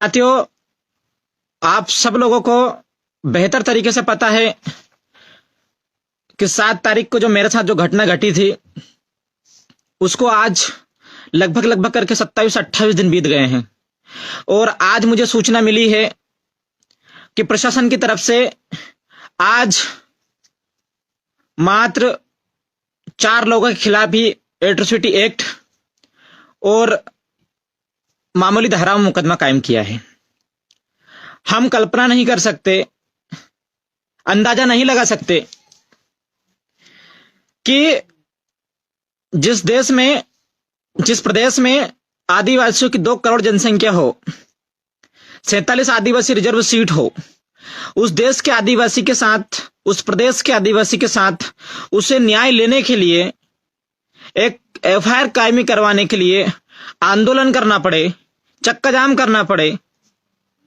साथियों, आप सब लोगों को बेहतर तरीके से पता है कि 7 तारीख को जो मेरे साथ जो घटना घटी थी उसको आज लगभग करके 27-28 दिन बीत गए हैं। और आज मुझे सूचना मिली है कि प्रशासन की तरफ से आज मात्र 4 लोगों के खिलाफ ही एट्रोसिटी एक्ट और मामूली धारा में मुकदमा कायम किया है। हम कल्पना नहीं कर सकते, अंदाजा नहीं लगा सकते कि जिस प्रदेश में आदिवासियों की 2 करोड़ जनसंख्या हो, 47 आदिवासी रिजर्व सीट हो, उस देश के आदिवासी के साथ, उस प्रदेश के आदिवासी के साथ उसे न्याय लेने के लिए, एक एफआईआर कायमी करवाने के लिए आंदोलन करना पड़े, चक्का जाम करना पड़े,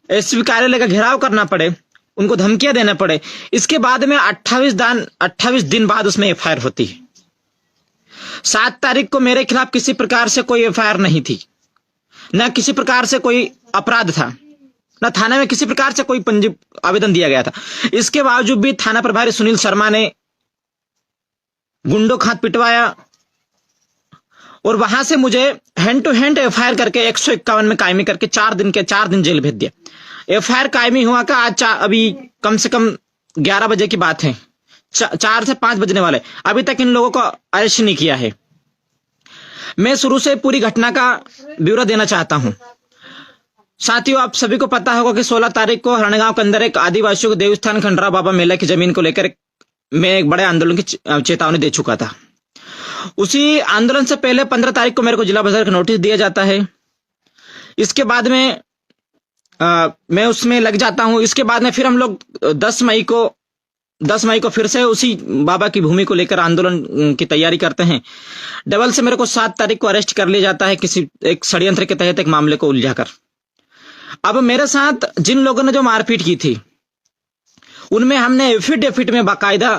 एसपी कार्यालय का घेराव करना पड़े, उनको धमकियां देना पड़े। इसके बाद में 28 दिन बाद उसमें एफआईआर होती है। 7 तारीख को मेरे खिलाफ किसी प्रकार से कोई एफआईआर नहीं थी, न किसी प्रकार से कोई अपराध था, न थाने में किसी प्रकार से कोई पंजीब आवेदन दिया गया था। इसके बावजूद भी थाना प्रभारी सुनील शर्मा ने गुंडों का हाथ पिटवाया और वहां से मुझे हैंड टू हैंड एफआईआर करके 151 में कायमी करके 4 दिन जेल भेज दिया। एफआईआर कायमी हुआ का आज अभी कम से कम 11 बजे की बात है, 4 से 5 बजने वाले, अभी तक इन लोगों को अरेस्ट नहीं किया है। मैं शुरू से पूरी घटना का ब्यौरा देना चाहता हूं। साथियों, आप सभी को पता होगा कि 16 तारीख को हरणगांव के अंदर एक आदिवासियों को देवस्थान खंडराव बाबा मेला की जमीन को लेकर मैं एक बड़े आंदोलन की चेतावनी दे चुका था। उसी आंदोलन से पहले 15 तारीख को मेरे को जिला बाजार का नोटिस दिया जाता है। इसके बाद में मैं उसमें लग जाता हूं। इसके बाद में फिर हम लोग 10 मई को फिर से उसी बाबा की भूमि को लेकर आंदोलन की तैयारी करते हैं। डबल से मेरे को 7 तारीख को अरेस्ट कर लिया जाता है किसी एक षड्यंत्र के तहत, एक मामले को उलझाकर। अब मेरे साथ जिन लोगों ने जो मारपीट की थी उनमें हमने एफिडेविट में बाकायदा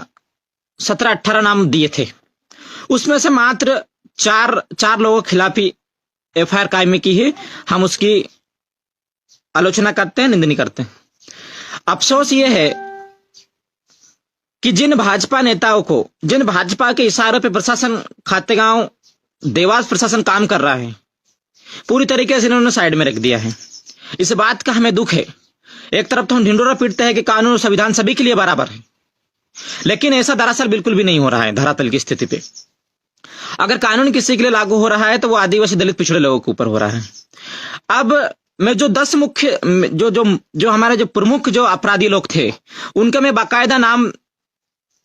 17-18 नाम दिए थे। उसमें से मात्र 4 लोगों के खिलाफ ही एफआईआर कायमी की है। हम उसकी आलोचना करते हैं, निंदा नहीं करते। अफसोस यह है कि जिन भाजपा नेताओं को, जिन भाजपा के इशारों पे प्रशासन, खातेगांव देवास प्रशासन काम कर रहा है, पूरी तरीके से इन्होंने साइड में रख दिया है। इस बात का हमें दुख है। एक तरफ तो हम ढिंडोरा पीटते हैं कि कानून और संविधान सभी के लिए बराबर है, लेकिन ऐसा दरअसल बिल्कुल भी नहीं हो रहा है धरातल की स्थिति पे। अगर कानून किसी के लिए लागू हो रहा है तो वो आदिवासी दलित पिछड़े लोगों के ऊपर हो रहा है। अब मैं जो 10 मुख्य जो हमारे जो प्रमुख जो अपराधी लोग थे उनका मैं बाकायदा नाम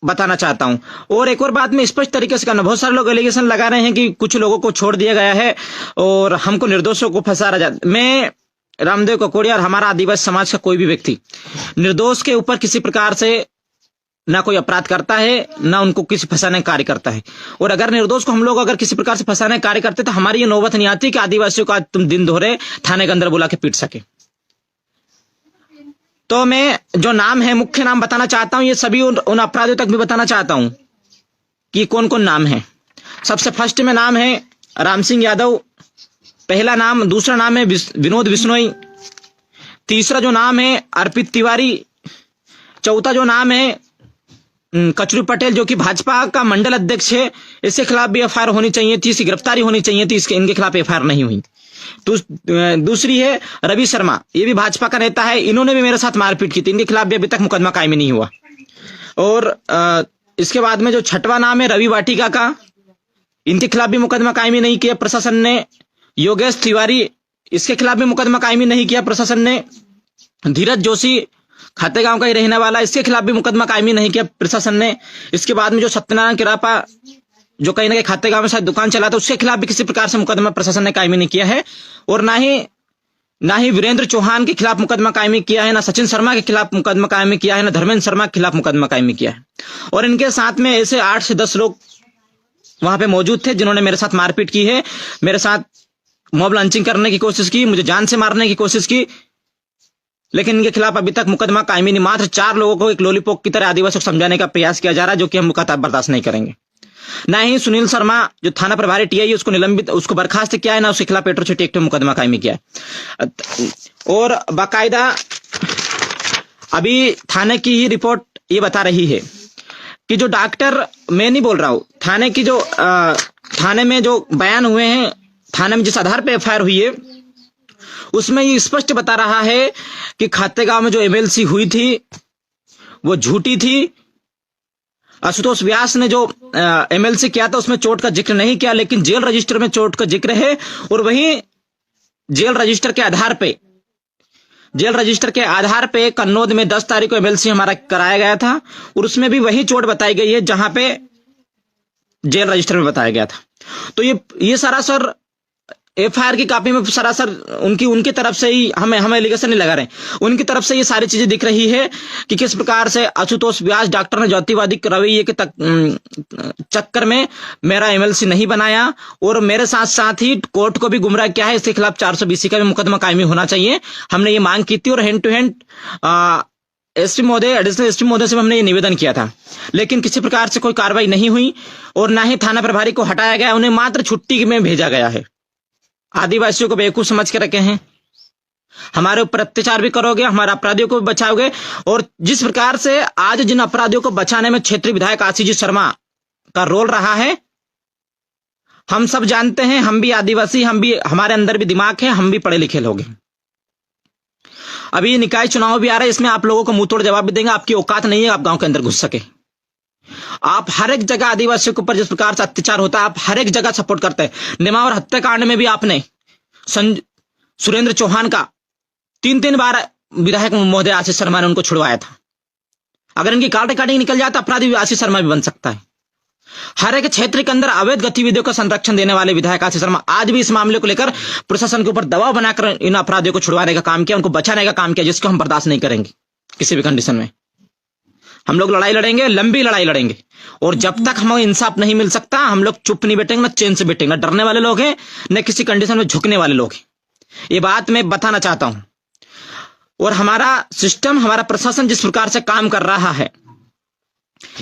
बताना चाहता हूं। और एक और बात मैं स्पष्ट तरीके से करना, बहुत सारे लोग एलिगेशन लगा रहे हैं कि कुछ लोगों को छोड़ दिया गया है और हमको निर्दोषों को फंसा रहा जाता। मैं रामदेव ककोड़िया और हमारा आदिवासी समाज का कोई भी व्यक्ति निर्दोष के ऊपर किसी प्रकार से ना कोई अपराध करता है, ना उनको किसी फंसाने का कार्य करता है। और अगर निर्दोष को हम लोग अगर किसी प्रकार से फंसाने का कार्य करते तो हमारी ये नौबत नहीं आती कि आदिवासियों को आज तुम दिन दोहरे थाने के अंदर बुला के पीट सके। तो मैं जो नाम है, मुख्य नाम बताना चाहता हूं। ये सभी उन अपराधियों तक भी बताना चाहता हूं कि कौन कौन नाम है। सबसे फर्स्ट में नाम है राम सिंह यादव, पहला नाम। दूसरा नाम है विनोद बिश्नोई। तीसरा जो नाम है अर्पित तिवारी। चौथा जो नाम है कचरू पटेल, जो कि भाजपा का मंडल अध्यक्ष है। इसके खिलाफ भी एफआईआर होनी चाहिए थी, इसकी गिरफ्तारी होनी चाहिए थी, इनके खिलाफ एफआईआर नहीं हुई। तो दूसरी है रवि शर्मा, ये भी भाजपा का नेता है, इन्होंने भी मेरे साथ मारपीट की थी, इनके खिलाफ भी अभी तक मुकदमा कायमी नहीं हुआ। और इसके बाद में जो छठवां नाम है रवि वाटिका का, इनके खिलाफ भी मुकदमा कायमी नहीं किया प्रशासन ने। योगेश तिवारी, इसके खिलाफ भी मुकदमा कायमी नहीं किया प्रशासन ने। धीरज जोशी, खातेगांव का ही रहने वाला, इसके खिलाफ भी मुकदमा कायमी नहीं किया प्रशासन ने। इसके बाद में जो सत्यनारायण किरापा, जो कहीं ना कहीं खातेगांव में शायद दुकान चलाता, उसके खिलाफ भी किसी प्रकार से मुकदमा प्रशासन ने कायमी नहीं किया है। और ना ही वीरेंद्र चौहान के खिलाफ मुकदमा कायमी किया है, ना सचिन शर्मा के खिलाफ मुकदमा कायमी किया है, ना धर्मेंद्र शर्मा के खिलाफ मुकदमा कायमी किया है। और इनके साथ में ऐसे 8 से 10 लोग वहां पे मौजूद थे जिन्होंने मेरे साथ मारपीट की है, मेरे साथ मॉब लॉन्चिंग करने की कोशिश की, मुझे जान से मारने की कोशिश की, लेकिन इनके खिलाफ अभी तक मुकदमा कायमी नहीं। मात्र 4 लोगों को एक लॉलीपॉप की तरह आदिवासियों को समझाने का प्रयास किया जा रहा है, जो कि हम मुकदमा बर्दाश्त नहीं करेंगे। ना ही सुनील शर्मा जो थाना प्रभारी टीआई उसको निलंबित, उसको बर्खास्त किया है, ना उसके खिलाफ एट्रोसिटी एक्ट में मुकदमा कायमी किया है। और बाकायदा अभी थाने की ही रिपोर्ट ये बता रही है कि जो डॉक्टर, मैं नहीं बोल रहा हूं, थाने की जो थाने में जो बयान हुए हैं, थाने में जिस आधार पे एफआईआर हुई है उसमें ये स्पष्ट बता रहा है कि खातेगांव में जो एमएलसी हुई थी वो झूठी थी। आशुतोष व्यास ने जो एमएलसी किया था उसमें चोट का जिक्र नहीं किया, लेकिन जेल रजिस्टर में चोट का जिक्र है। और वहीं जेल रजिस्टर के आधार पे कन्नौज में 10 तारीख को एमएलसी हमारा कराया गया था और उसमें भी वही चोट बताई गई है जहां पे जेल रजिस्टर में बताया गया था। तो ये सरासर एफआईआर की कॉपी में सरासर उनकी तरफ से ही हमें एलिगेशन नहीं लगा रहे, उनकी तरफ से ये सारी चीजें दिख रही है कि किस प्रकार से आशुतोष व्यास डॉक्टर ने जातिवादी रवैये के चक्कर में मेरा एमएलसी नहीं बनाया और मेरे साथ साथ ही कोर्ट को भी गुमराह किया है। इसके खिलाफ 420 का भी मुकदमा कायमी होना चाहिए। हमने ये मांग की थी और हैंड टू हैंड एसपी महोदय, एडिशनल एसपी महोदय से हमने ये निवेदन किया था, लेकिन किसी प्रकार से कोई कार्रवाई नहीं हुई और ना ही थाना प्रभारी को हटाया गया, उन्हें मात्र छुट्टी में भेजा गया है। आदिवासियों को बेवकूफ समझ के रखे हैं, हमारे ऊपर अत्याचार भी करोगे, हमारे अपराधियों को भी बचाओगे। और जिस प्रकार से आज जिन अपराधियों को बचाने में क्षेत्रीय विधायक आशीष शर्मा का रोल रहा है, हम सब जानते हैं। हम भी आदिवासी, हमारे अंदर भी दिमाग है, हम भी पढ़े लिखे लोग हैं। अभी निकाय चुनाव भी आ रहा है, इसमें आप लोगों को मुंह तोड़ जवाब भी देंगे। आपकी औकात नहीं है आप गांव के अंदर घुस सके। आप हर एक जगह आदिवासियों के ऊपर जिस प्रकार से अत्याचार होता है आप हर एक जगह सपोर्ट करते हैं। नेमावर हत्याकांड में भी आपने सुरेंद्र चौहान का 3 बार विधायक महोदय आशीष शर्मा ने उनको छुड़वाया था। अगर इनकी काट काटी निकल जाए तो अपराधी आशीष शर्मा भी बन सकता है। हर एक क्षेत्र के अंदर अवैध गतिविधियों का संरक्षण देने वाले विधायक आशीष शर्मा आज भी इस मामले को लेकर प्रशासन के ऊपर दबाव बनाकर इन अपराधियों को छुड़वाने का काम किया, उनको बचाने का काम किया, जिसको हम बर्दाश्त नहीं करेंगे किसी भी कंडीशन में। हम लोग लड़ाई लड़ेंगे, लंबी लड़ाई लड़ेंगे, और जब तक हमें इंसाफ नहीं मिल सकता हम लोग चुप नहीं बैठेंगे, ना चैन से बैठेंगे। ना डरने वाले लोग हैं, न किसी कंडीशन में झुकने वाले लोग हैं। ये बात मैं बताना चाहता हूं। और हमारा सिस्टम, हमारा प्रशासन जिस प्रकार से काम कर रहा है,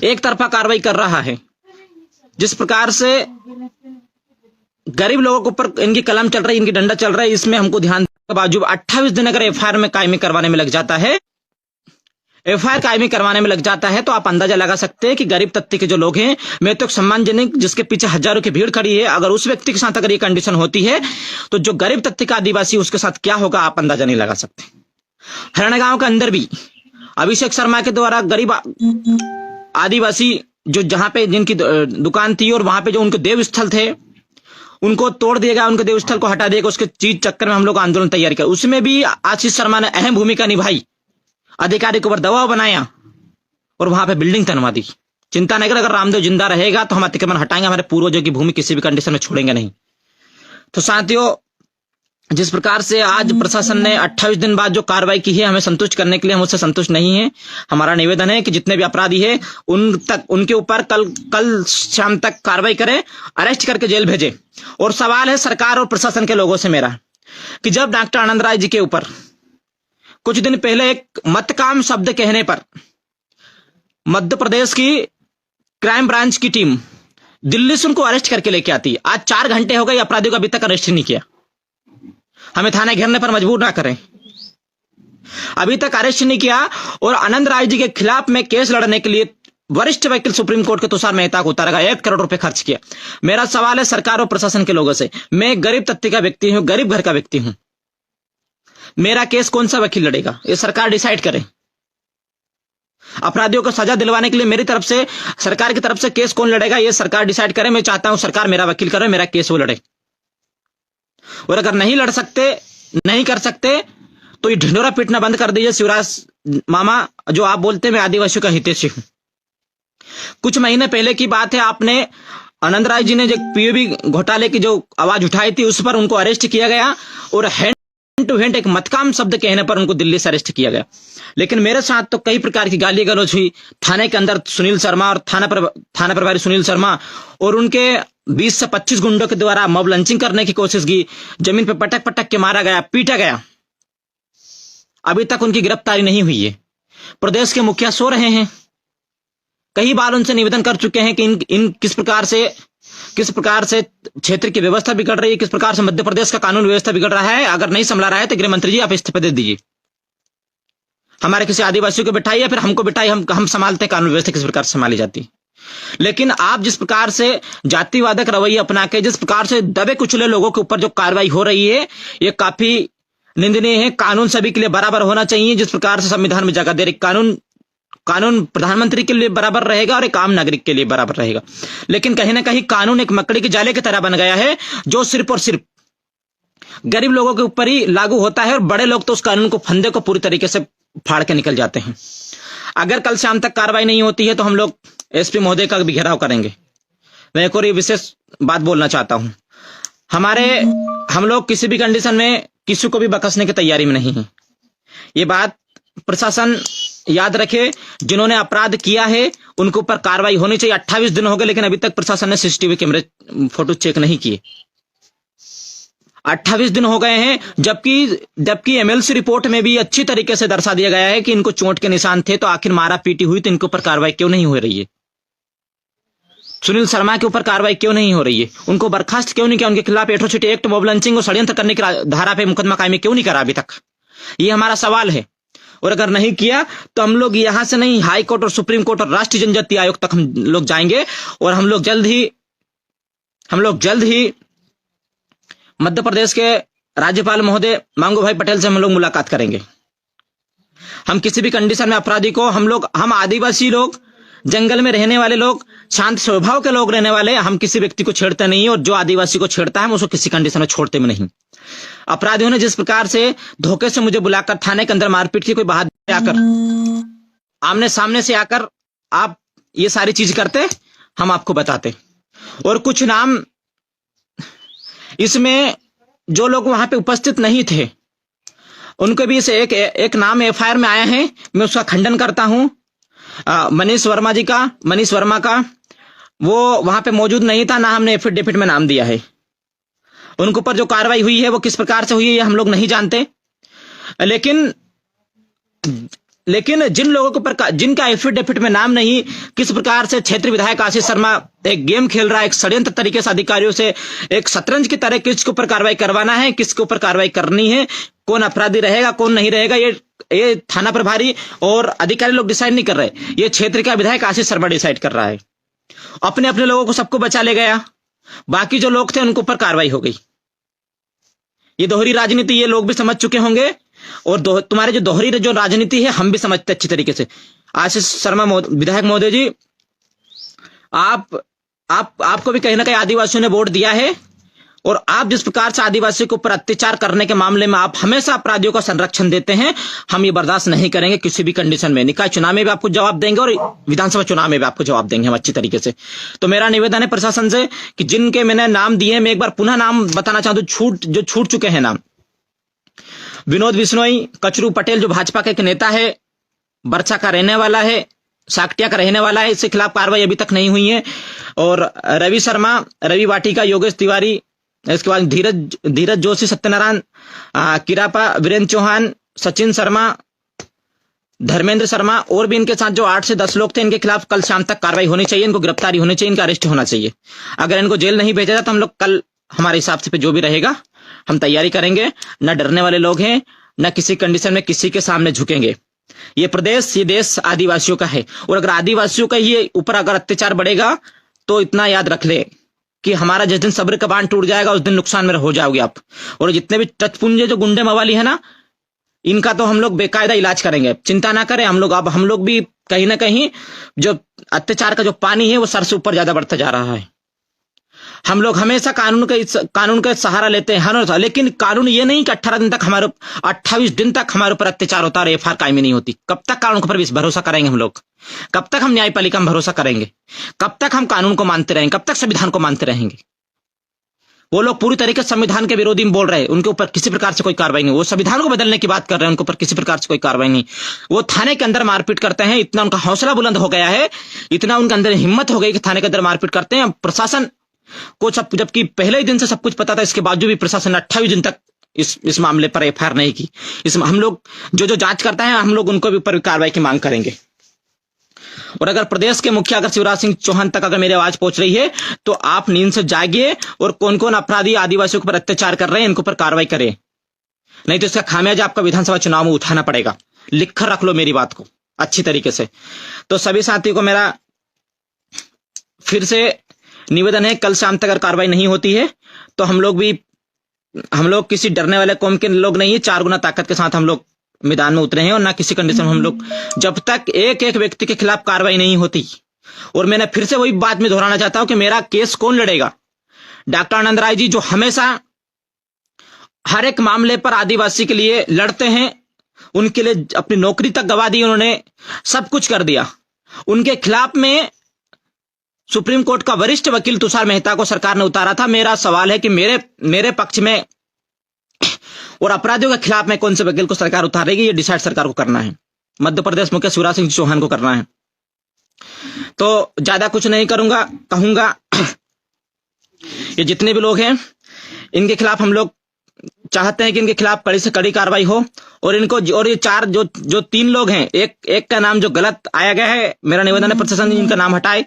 एक तरफा कार्रवाई कर रहा है, जिस प्रकार से गरीब लोगों के ऊपर इनकी कलम चल रही है, इनकी डंडा चल रहा है, इसमें हमको ध्यान के बावजूद 28 दिन अगर एफआईआर में कायमी करवाने में लग जाता है, एफआईआर कायमी करवाने में लग जाता है, तो आप अंदाजा लगा सकते हैं कि गरीब तबके के जो लोग हैं, मैं तो सम्मानजनक, जिसके पीछे हजारों की भीड़ खड़ी है, अगर उस व्यक्ति के साथ अगर ये कंडीशन होती है तो जो गरीब तबके का आदिवासी उसके साथ क्या होगा आप अंदाजा नहीं लगा सकते। हरियाणा गांव के अंदर भी अभिषेक शर्मा के द्वारा गरीब आदिवासी जो जहां पे जिनकी दुकान थी और वहां पे जो उनके देव स्थल थे उनको तोड़ दिया गया, उनके देव स्थल को हटा दिया, उसके चीज चक्कर में हम लोग आंदोलन तैयार किया। उसमें भी आशीष शर्मा ने अहम भूमिका निभाई, अधिकारी के ऊपर दबाव बनाया और वहां पे बिल्डिंग तनवा दी। चिंता नहीं कर, अगर रामदेव जिंदा रहेगा तो हम अतिक्रमण हटाएंगे, हमारे पूर्वजों की भूमि किसी भी कंडीशन में छोड़ेंगे नहीं। तो साथियों, जिस प्रकार से आज प्रशासन ने 28 दिन बाद जो कार्रवाई की है, हमें संतुष्ट करने के लिए हम उससे संतुष्ट नहीं है। हमारा निवेदन है कि जितने भी अपराधी है उनके ऊपर कल शाम तक कार्रवाई करें, अरेस्ट करके जेल भेजे। और सवाल है सरकार और प्रशासन के लोगों से मेरा कि जब डॉक्टर आनंद राय जी के ऊपर कुछ दिन पहले एक मतकाम शब्द कहने पर मध्य प्रदेश की क्राइम ब्रांच की टीम दिल्ली से उनको अरेस्ट करके लेके आती, आज 4 घंटे हो गए, अपराधियों को अभी तक अरेस्ट नहीं किया। हमें थाने घेरने पर मजबूर ना करें, अभी तक अरेस्ट नहीं किया। और आनंद राय जी के खिलाफ में केस लड़ने के लिए वरिष्ठ वकील सुप्रीम कोर्ट के तुषार मेहता को उतारा गया, 1 करोड़ रुपए खर्च किया। मेरा सवाल है सरकार और प्रशासन के लोगों से, मैं गरीब तबके का व्यक्ति हूं, गरीब घर का व्यक्ति हूं, मेरा केस कौन सा वकील लड़ेगा ये सरकार डिसाइड करे। अपराधियों को सजा दिलवाने के लिए मेरी तरफ से, सरकार की तरफ से केस कौन लड़ेगा ये सरकार डिसाइड करे। मैं चाहता हूं सरकार मेरा वकील करे, मेरा केस वो लड़े। और अगर नहीं लड़ सकते, नहीं कर सकते, तो ये ढिंडोरा पीटना बंद कर दीजिए। शिवराज मामा, जो आप बोलते हैं मैं आदिवासियों का हितैषी हूं। कुछ महीने पहले की बात है, आपने आनंद राय जी ने जो पीओबी घोटाले की जो आवाज उठाई थी उस पर उनको अरेस्ट किया गया और हैंड टू हैंड एक मतकाम शब्द कहने पर उनको दिल्ली से अरेस्ट किया गया। लेकिन मेरे साथ तो कई प्रकार की गाली गलौज हुई। थाने के अंदर सुनील शर्मा और थाना प्रभारी सुनील शर्मा और उनके 20 से 25 गुंडों के द्वारा मॉब लंचिंग करने की कोशिश की, जमीन पर पटक पटक के मारा गया, पीटा गया। अभी तक उनकी गिरफ्तारी नहीं हुई है। प्रदेश के मुखिया सो रहे हैं, कई बार उनसे निवेदन कर चुके हैं कि इन किस प्रकार से क्षेत्र की व्यवस्था बिगड़ रही है, किस प्रकार से मध्य प्रदेश का कानून व्यवस्था बिगड़ रहा है। अगर नहीं संभला रहा है तो गृह मंत्री जी आप इस्तीफा दे दीजिए, हमारे किसी आदिवासियों को बिठाइए या फिर हमको बिठाइए, हम संभालते हैं कानून व्यवस्था किस प्रकार से संभाली जाती है। लेकिन आप जिस प्रकार से जातिवादक रवैया अपना के जिस प्रकार से दबे कुचले लोगों के ऊपर जो कार्रवाई हो रही है, ये काफी निंदनीय है। कानून सभी के लिए बराबर होना चाहिए। जिस प्रकार से संविधान में जगह दे रही, कानून प्रधानमंत्री के लिए बराबर रहेगा और एक आम नागरिक के लिए बराबर रहेगा। लेकिन कहीं ना कहीं कानून एक मकड़ी के जाले की तरह बन गया है, जो सिर्फ और सिर्फ गरीब लोगों के ऊपर ही लागू होता है और बड़े लोग तो उस कानून को फंदे को पूरी तरीके से फाड़ के निकल जाते हैं। अगर कल शाम तक कार्रवाई नहीं होती है तो हम लोग एसपी महोदय का भी घेराव करेंगे। मैं एक और ये विशेष बात बोलना चाहता हूं, हम लोग किसी भी कंडीशन में किसी को भी बकसने की तैयारी में नहीं है। ये बात प्रशासन याद रखे, जिन्होंने अपराध किया है उनके ऊपर कार्रवाई होनी चाहिए। 28 दिन हो गए लेकिन अभी तक प्रशासन ने सीसीटीवी कैमरे फोटो चेक नहीं किए। 28 दिन हो गए हैं, जबकि एमएलसी रिपोर्ट में भी अच्छी तरीके से दर्शा दिया गया है कि इनको चोट के निशान थे, तो आखिर मारा पीटी हुई तो इनके ऊपर कार्रवाई क्यों नहीं हो रही है? सुनील शर्मा के ऊपर कार्रवाई क्यों नहीं हो रही है? उनको बर्खास्त क्यों नहीं किया? उनके खिलाफ एट्रोसिटी एक्ट, मॉब लंचिंग और षड्यंत्र करने की धारा पे मुकदमा कायमी क्यों नहीं करा अभी तक? ये हमारा सवाल है। और अगर नहीं किया तो हम लोग यहां से नहीं, हाई कोर्ट और सुप्रीम कोर्ट और राष्ट्रीय जनजातीय आयोग तक हम लोग जाएंगे और हम लोग जल्द ही मध्य प्रदेश के राज्यपाल महोदय मांगू भाई पटेल से हम लोग मुलाकात करेंगे। हम किसी भी कंडीशन में अपराधी को, हम आदिवासी लोग, जंगल में रहने वाले लोग, शांत स्वभाव के लोग रहने वाले, हम किसी व्यक्ति को छेड़ते नहीं, और जो आदिवासी को छेड़ता है हम उसको किसी कंडीशन में छोड़ते भी नहीं। अपराधियों ने जिस प्रकार से धोखे से मुझे बुलाकर थाने के अंदर मारपीट की, कोई बहादुर आकर आमने सामने से आकर आप ये सारी चीज करते, हम आपको बताते। और कुछ नाम इसमें जो लोग वहां पे उपस्थित नहीं थे उनको भी इसे एक नाम एफआईआर में आया है, मैं उसका खंडन करता हूं। मनीष वर्मा का वो वहां पे मौजूद नहीं था, ना हमने एफिडेविट में नाम दिया है। उनके ऊपर जो कार्रवाई हुई है वो किस प्रकार से हुई है ये हम लोग नहीं जानते। लेकिन जिन लोगों के ऊपर जिनका एफिडेविट में नाम नहीं, किस प्रकार से क्षेत्रीय विधायक आशीष शर्मा एक गेम खेल रहा है, एक षड्यंत्र तरीके से अधिकारियों से एक शतरंज की तरह किसके ऊपर कार्रवाई करवाना है, किसके ऊपर कार्रवाई करनी है, कौन अपराधी रहेगा कौन नहीं रहेगा, ये थाना प्रभारी और अधिकारी लोग डिसाइड नहीं कर रहे। ये क्षेत्र का विधायक आशीष शर्मा डिसाइड कर रहा है। अपने लोगों को सबको बचा ले गया, बाकी जो लोग थे उनके ऊपर कार्रवाई हो गई। ये दोहरी राजनीति ये लोग भी समझ चुके होंगे, और तुम्हारे जो दोहरी जो राजनीति है हम भी समझते अच्छी तरीके से। आशीष शर्मा विधायक महोदय जी, आपको भी कहीं ना कहीं आदिवासियों ने वोट दिया है, और आप जिस प्रकार से आदिवासियों के ऊपर अत्याचार करने के मामले में आप हमेशा अपराधियों का संरक्षण देते हैं, हम ये बर्दाश्त नहीं करेंगे किसी भी कंडीशन में। निकाय चुनाव में भी आपको जवाब देंगे और विधानसभा चुनाव में भी आपको जवाब देंगे हम अच्छी तरीके से। तो मेरा निवेदन है प्रशासन से कि जिनके मैंने नाम दिए, मैं एक बार पुनः नाम बताना चाहता हूं, जो छूट चुके हैं नाम। विनोद बिश्नोई, कचरू पटेल जो भाजपा के एक नेता है, बरछा का रहने वाला है, साकटिया का रहने वाला है, इसके खिलाफ कार्रवाई अभी तक नहीं हुई है। और रवि शर्मा, रवि वाटिका, योगेश तिवारी, इसके बाद धीरज जोशी, सत्यनारायण किरापा, वीरेंद्र चौहान, सचिन शर्मा, धर्मेंद्र शर्मा, और भी इनके साथ जो 8 से 10 लोग थे, इनके खिलाफ कल शाम तक कार्रवाई होनी चाहिए, इनको गिरफ्तारी होनी चाहिए, इनका अरेस्ट होना चाहिए। अगर इनको जेल नहीं भेजा जाता, हम लोग कल हमारे हिसाब से जो भी रहेगा हम तैयारी करेंगे। न डरने वाले लोग हैं, न किसी कंडीशन में किसी के सामने झुकेंगे। ये देश आदिवासियों का है, और अगर आदिवासियों का ही ऊपर अगर अत्याचार बढ़ेगा तो इतना याद रख ले कि हमारा जिस दिन सब्र का बांध टूट जाएगा उस दिन नुकसान में हो जाओगे आप। और जितने भी टचपुंजे जो गुंडे मवाली है ना, इनका तो हम लोग बेकायदा इलाज करेंगे, चिंता ना करें। हम लोग भी कहीं ना कहीं जो अत्याचार का जो पानी है वो सर से ऊपर ज्यादा बढ़ता जा रहा है। हम लोग हमेशा कानून का सहारा लेते हैं, लेकिन कानून ये नहीं कि 28 दिन तक हमारे ऊपर अत्याचार होता है, एफआईआर कायमी नहीं होती। कब तक कानून पर भरोसा करेंगे हम लोग? कब तक हम न्यायपालिका में भरोसा करेंगे? कब तक हम कानून को मानते रहेंगे? कब तक संविधान को मानते रहेंगे? वो लोग पूरी तरीके से संविधान के विरोधी में बोल रहे हैं, उनके ऊपर किसी प्रकार से कोई कार्रवाई नहीं। वो संविधान को बदलने की बात कर रहे हैं, उनके ऊपर किसी प्रकार से कोई कार्रवाई नहीं। वो थाने के अंदर मारपीट करते हैं, इतना उनका हौसला बुलंद हो गया है, इतना उनके अंदर हिम्मत हो गई कि थाने के अंदर मारपीट करते हैं। प्रशासन को जबकि पहले ही दिन से सब कुछ पता था, इसके बावजूद भी प्रशासन ने 28 दिन तक इस मामले पर एफआईआर नहीं की। हम लोग जो जांच करता है हम लोग उनको भी ऊपर कार्रवाई की मांग करेंगे। और अगर प्रदेश के मुखिया अगर शिवराज सिंह चौहान तक अगर मेरी आवाज पहुंच रही है तो आप नींद से जागिए और कौन कौन अपराधी आदिवासियों के ऊपर अत्याचार कर रहे हैं इनके ऊपर कार्रवाई करें, नहीं तो इसका खामियाजा आपका विधानसभा चुनाव में उठाना पड़ेगा। लिख कर रख लो मेरी बात को अच्छी तरीके से। तो सभी साथियों को मेरा फिर से निवेदन है, कल शाम तक अगर कार्रवाई नहीं होती है तो हम लोग किसी डरने वाले कौम के लोग नहीं है, 4 गुना ताकत के साथ हम लोग मैदान में उतरे हैं और ना किसी कंडीशन में हम लोग, जब तक एक एक व्यक्ति के खिलाफ कार्रवाई नहीं होती। और मैंने फिर से वही बात में दोहराना चाहता हूं कि मेरा केस कौन लड़ेगा? डॉक्टर आनंद राय जी जो हमेशा हर एक मामले पर आदिवासी के लिए लड़ते हैं, उनके लिए अपनी नौकरी तक गवा दी, उन्होंने सब कुछ कर दिया। उनके खिलाफ में सुप्रीम कोर्ट का वरिष्ठ वकील तुषार मेहता को सरकार ने उतारा था। मेरा सवाल है कि मेरे पक्ष में और अपराधियों के खिलाफ में कौन से वकील को सरकार उतारेगी, ये डिसाइड सरकार को करना है। मध्य प्रदेश मुख्य शिवराज सिंह चौहान को करना है। तो ज्यादा कुछ नहीं कहूंगा ये जितने भी लोग हैं इनके खिलाफ हम लोग चाहते हैं कि इनके खिलाफ कड़ी से कड़ी कार्रवाई हो और इनको और ये 4 जो 3 लोग हैं, एक का नाम जो गलत आया गया है, मेरा निवेदन है प्रशासन इनका नाम हटाए,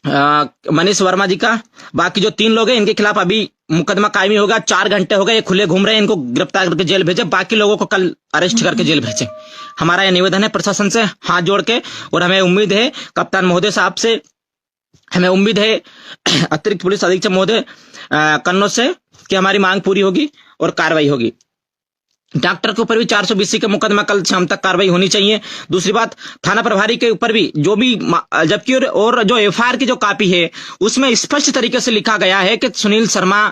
मनीष वर्मा जी का। बाकी जो 3 लोग हैं इनके खिलाफ अभी मुकदमा कायमी होगा। 4 घंटे हो गए ये खुले घूम रहे हैं, इनको गिरफ्तार करके जेल भेजे, बाकी लोगों को कल अरेस्ट करके जेल भेजे। हमारा यह निवेदन है प्रशासन से हाथ जोड़ के। और हमें उम्मीद है कप्तान महोदय साहब से, हमें उम्मीद है अतिरिक्त पुलिस अधीक्षक महोदय कन्नौज से कि हमारी मांग पूरी होगी और कार्रवाई होगी। डॉक्टर के ऊपर भी 420 का मुकदमा कल शाम तक कार्रवाई होनी चाहिए। दूसरी बात, थाना प्रभारी के ऊपर भी जो भी, जबकि और जो एफआईआर की जो कॉपी है उसमें स्पष्ट तरीके से लिखा गया है कि सुनील शर्मा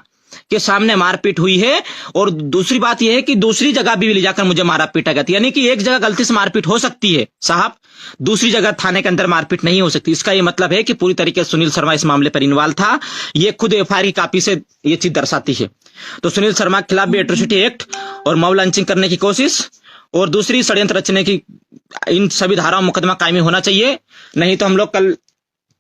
के सामने मारपीट हुई है। और दूसरी बात यह है कि दूसरी जगह भी ले जाकर मुझे मारा पीटा गया, यानी कि एक जगह गलती से मारपीट हो सकती है साहब, दूसरी जगह थाने के अंदर मारपीट नहीं हो सकती। इसका यह मतलब है कि पूरी तरीके से सुनील शर्मा इस मामले पर इन्वॉल्व था। ये खुद एफआईआर की कॉपी से ये चीज दर्शाती है। तो सुनील शर्मा के खिलाफ भी एट्रोसिटी एक्ट और मॉब लॉन्चिंग करने की कोशिश और दूसरी षड्यंत्र रचने की, इन सभी धाराओं मुकदमा कायमी होना चाहिए। नहीं तो हम लोग कल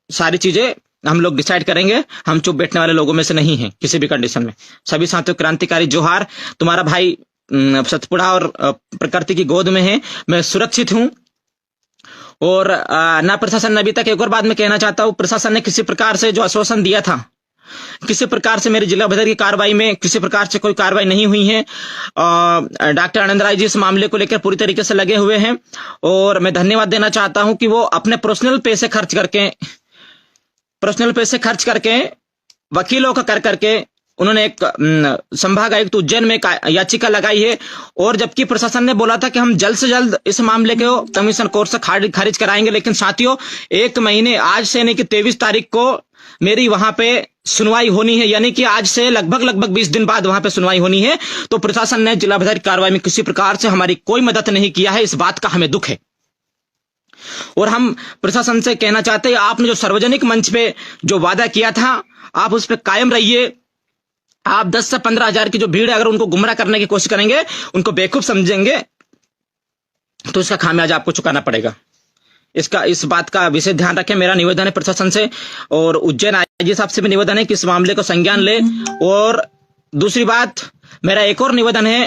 सारी चीजें हम लोग डिसाइड करेंगे। हम चुप बैठने वाले लोगों में से नहीं हैं किसी भी कंडीशन में। सभी साथियों क्रांतिकारी जोहार। तुम्हारा भाई सतपुड़ा और प्रकृति की गोद में है, मैं सुरक्षित हूं। और ना प्रशासन ने अभी तक, एक और बात मैं कहना चाहता हूं, प्रशासन ने किसी प्रकार से जो आश्वासन दिया था, किसी प्रकार से मेरे जिला भदर की कार्रवाई में किसी प्रकार से कोई कार्रवाई नहीं हुई है। डॉक्टर आनंद राय जी इस मामले को लेकर पूरी तरीके से लगे हुए हैं और मैं धन्यवाद देना चाहता हूं कि वो अपने पर्सनल पैसे खर्च करके वकीलों का करके उन्होंने एक संभाग आयुक्त उज्जैन में याचिका लगाई है। और जबकि प्रशासन ने बोला था कि हम जल्द से जल्द इस मामले को कमीशन कोर्ट से खारिज कराएंगे, लेकिन साथियों 1 महीने आज से नहीं कि 23 तारीख को मेरी वहां पे सुनवाई होनी है, यानी कि आज से लगभग 20 दिन बाद वहां पे सुनवाई होनी है। तो प्रशासन ने जिला भर की कार्रवाई में किसी प्रकार से हमारी कोई मदद नहीं किया है, इस बात का हमें दुख है। और हम प्रशासन से कहना चाहते हैं, आपने जो सार्वजनिक मंच पे जो वादा किया था आप उस पर कायम रहिए। आप 10 से 15 हजार की जो भीड़ है, अगर उनको गुमराह करने की कोशिश करेंगे, उनको बेवकूफ समझेंगे, तो इसका खामियाजा आपको चुकाना पड़ेगा। इस बात का विशेष ध्यान रखें। मेरा निवेदन है प्रशासन से और उज्जैन आईजी साहब से भी निवेदन है कि इस मामले को संज्ञान ले। और दूसरी बात, मेरा एक और निवेदन है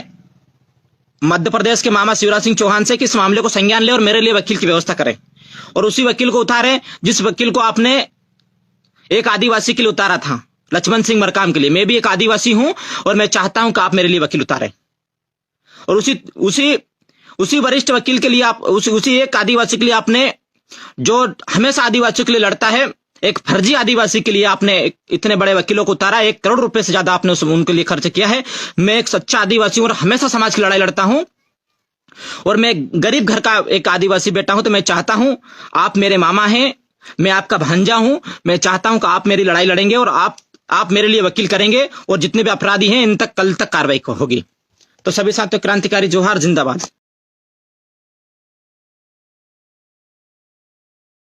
मध्य प्रदेश के मामा शिवराज सिंह चौहान से कि इस मामले को संज्ञान ले और मेरे लिए वकील की व्यवस्था करें और उसी वकील को उतारें जिस वकील को आपने एक आदिवासी के लिए उतारा था, लक्ष्मण सिंह मरकाम के लिए। मैं भी एक आदिवासी हूं और मैं चाहता हूं कि आप मेरे लिए वकील उतारें। और उसी वरिष्ठ वकील के लिए आप उसी एक आदिवासी के लिए आपने, जो हमेशा आदिवासियों के लिए लड़ता है, एक फर्जी आदिवासी के लिए आपने इतने बड़े वकीलों को उतारा। 1 करोड़ रुपए से ज्यादा आपने उनके लिए खर्च किया है। मैं एक सच्चा आदिवासी हूं और हमेशा समाज की लड़ाई लड़ता हूं और मैं गरीब घर का एक आदिवासी बेटा हूं। तो मैं चाहता हूं, आप मेरे मामा हैं, मैं आपका भांजा हूं, मैं चाहता हूं कि आप मेरी लड़ाई लड़ेंगे और आप मेरे लिए वकील करेंगे और जितने भी अपराधी हैं इन तक कल तक कार्रवाई होगी। तो सभी साथियों क्रांतिकारी जोहार, जिंदाबाद।